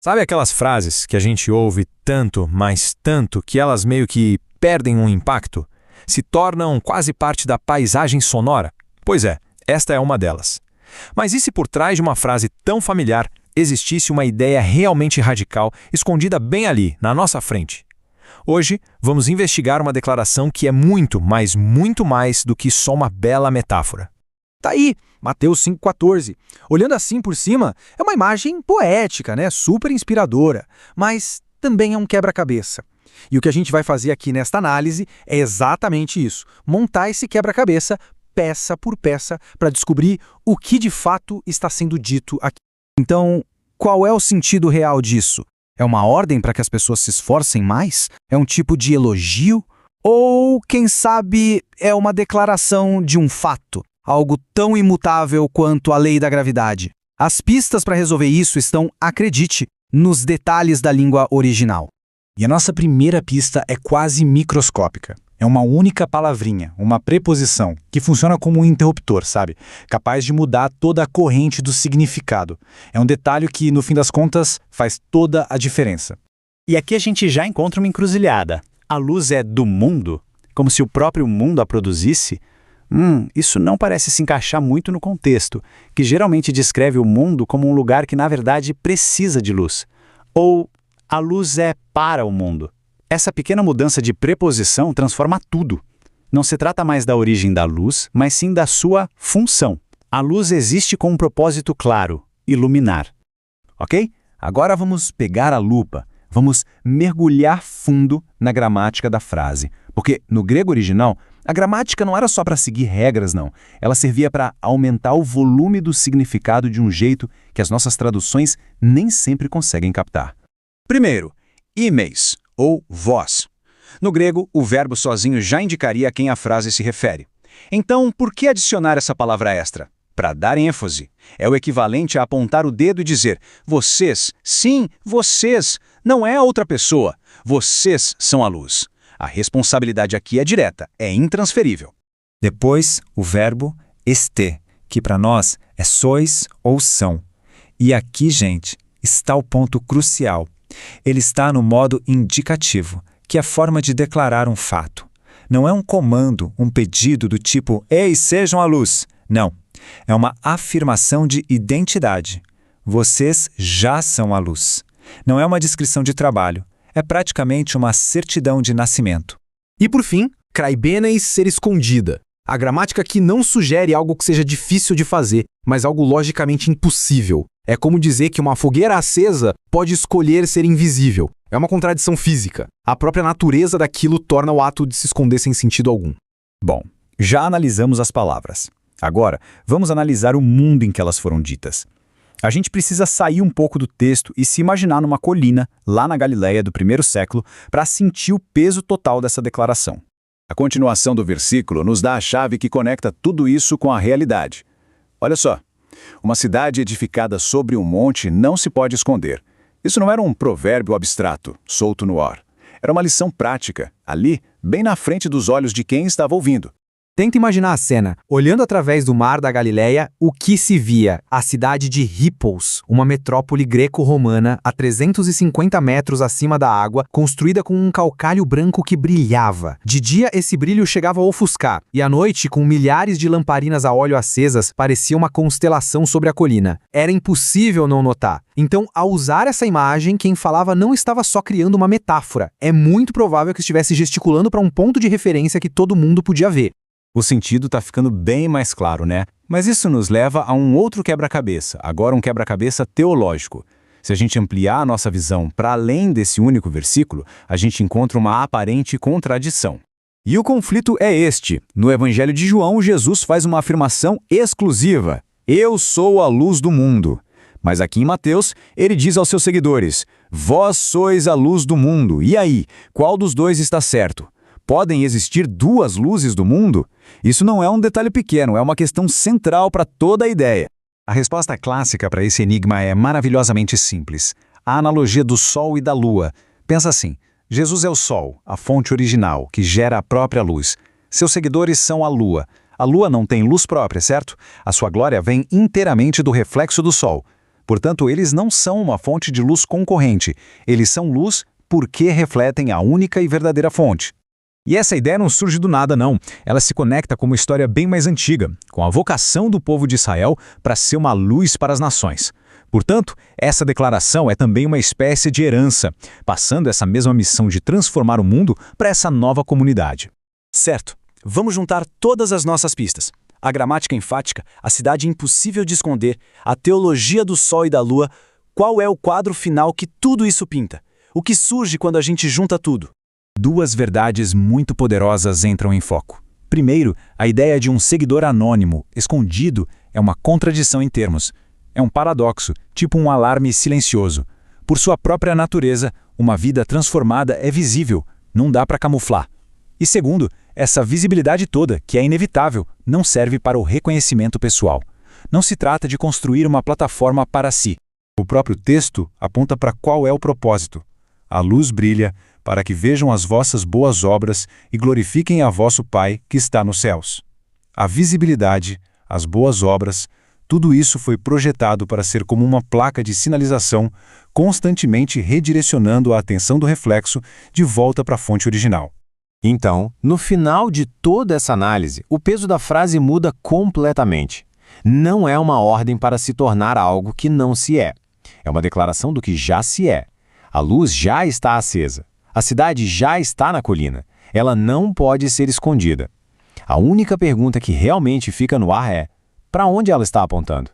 Sabe aquelas frases que a gente ouve tanto, mas tanto, que elas meio que perdem um impacto? Se tornam quase parte da paisagem sonora? Pois é, esta é uma delas. Mas e se por trás de uma frase tão familiar existisse uma ideia realmente radical, escondida bem ali, na nossa frente? Hoje, vamos investigar uma declaração que é muito, mas muito mais do que só uma bela metáfora. Tá aí, Mateus 5,14. Olhando assim por cima, é uma imagem poética, né? Super inspiradora, mas também é um quebra-cabeça. E o que a gente vai fazer aqui nesta análise é exatamente isso, montar esse quebra-cabeça peça por peça para descobrir o que de fato está sendo dito aqui. Então, qual é o sentido real disso? É uma ordem para que as pessoas se esforcem mais? É um tipo de elogio? Ou, quem sabe, é uma declaração de um fato? Algo tão imutável quanto a lei da gravidade. As pistas para resolver isso estão, acredite, nos detalhes da língua original. E a nossa primeira pista é quase microscópica. É uma única palavrinha, uma preposição, que funciona como um interruptor, sabe? Capaz de mudar toda a corrente do significado. É um detalhe que, no fim das contas, faz toda a diferença. E aqui a gente já encontra uma encruzilhada. A luz é do mundo? Como se o próprio mundo a produzisse? Isso não parece se encaixar muito no contexto, que geralmente descreve o mundo como um lugar que, na verdade, precisa de luz. Ou a luz é para o mundo. Essa pequena mudança de preposição transforma tudo. Não se trata mais da origem da luz, mas sim da sua função. A luz existe com um propósito claro, iluminar. Ok? Agora vamos pegar a lupa. Vamos mergulhar fundo na gramática da frase. Porque no grego original, a gramática não era só para seguir regras, não. Ela servia para aumentar o volume do significado de um jeito que as nossas traduções nem sempre conseguem captar. Primeiro, imeis, ou vós. No grego, o verbo sozinho já indicaria a quem a frase se refere. Então, por que adicionar essa palavra extra? Para dar ênfase. É o equivalente a apontar o dedo e dizer: vocês, sim, vocês, não é a outra pessoa. Vocês são a luz. A responsabilidade aqui é direta, é intransferível. Depois, o verbo este, que para nós é sois ou são. E aqui, gente, está o ponto crucial. Ele está no modo indicativo, que é a forma de declarar um fato. Não é um comando, um pedido do tipo "Ei, sejam a luz". Não. É uma afirmação de identidade. Vocês já são a luz. Não é uma descrição de trabalho. É praticamente uma certidão de nascimento. E por fim, craibenes ser escondida. A gramática aqui não sugere algo que seja difícil de fazer, mas algo logicamente impossível. É como dizer que uma fogueira acesa pode escolher ser invisível. É uma contradição física. A própria natureza daquilo torna o ato de se esconder sem sentido algum. Bom, já analisamos as palavras. Agora, vamos analisar o mundo em que elas foram ditas. A gente precisa sair um pouco do texto e se imaginar numa colina, lá na Galileia do primeiro século, para sentir o peso total dessa declaração. A continuação do versículo nos dá a chave que conecta tudo isso com a realidade. Olha só, uma cidade edificada sobre um monte não se pode esconder. Isso não era um provérbio abstrato, solto no ar. Era uma lição prática, ali, bem na frente dos olhos de quem estava ouvindo. Tenta imaginar a cena. Olhando através do mar da Galileia, o que se via? A cidade de Hippos, uma metrópole greco-romana a 350 metros acima da água, construída com um calcário branco que brilhava. De dia, esse brilho chegava a ofuscar, e à noite, com milhares de lamparinas a óleo acesas, parecia uma constelação sobre a colina. Era impossível não notar. Então, ao usar essa imagem, quem falava não estava só criando uma metáfora. É muito provável que estivesse gesticulando para um ponto de referência que todo mundo podia ver. O sentido está ficando bem mais claro, né? Mas isso nos leva a um outro quebra-cabeça, agora um quebra-cabeça teológico. Se a gente ampliar a nossa visão para além desse único versículo, a gente encontra uma aparente contradição. E o conflito é este. No Evangelho de João, Jesus faz uma afirmação exclusiva: "Eu sou a luz do mundo". Mas aqui em Mateus, ele diz aos seus seguidores: "Vós sois a luz do mundo". E aí, qual dos dois está certo? Podem existir duas luzes do mundo? Isso não é um detalhe pequeno, é uma questão central para toda a ideia. A resposta clássica para esse enigma é maravilhosamente simples. A analogia do Sol e da Lua. Pensa assim, Jesus é o Sol, a fonte original, que gera a própria luz. Seus seguidores são a Lua. A Lua não tem luz própria, certo? A sua glória vem inteiramente do reflexo do Sol. Portanto, eles não são uma fonte de luz concorrente. Eles são luz porque refletem a única e verdadeira fonte. E essa ideia não surge do nada, não. Ela se conecta com uma história bem mais antiga, com a vocação do povo de Israel para ser uma luz para as nações. Portanto, essa declaração é também uma espécie de herança, passando essa mesma missão de transformar o mundo para essa nova comunidade. Certo. Vamos juntar todas as nossas pistas. A gramática enfática, a cidade impossível de esconder, a teologia do sol e da lua. Qual é o quadro final que tudo isso pinta? O que surge quando a gente junta tudo? Duas verdades muito poderosas entram em foco. Primeiro, a ideia de um seguidor anônimo, escondido, é uma contradição em termos. É um paradoxo, tipo um alarme silencioso. Por sua própria natureza, uma vida transformada é visível, não dá para camuflar. E segundo, essa visibilidade toda, que é inevitável, não serve para o reconhecimento pessoal. Não se trata de construir uma plataforma para si. O próprio texto aponta para qual é o propósito. A luz brilha para que vejam as vossas boas obras e glorifiquem a vosso Pai que está nos céus. A visibilidade, as boas obras, tudo isso foi projetado para ser como uma placa de sinalização, constantemente redirecionando a atenção do reflexo de volta para a fonte original. Então, no final de toda essa análise, o peso da frase muda completamente. Não é uma ordem para se tornar algo que não se é. É uma declaração do que já se é. A luz já está acesa. A cidade já está na colina. Ela não pode ser escondida. A única pergunta que realmente fica no ar é: para onde ela está apontando?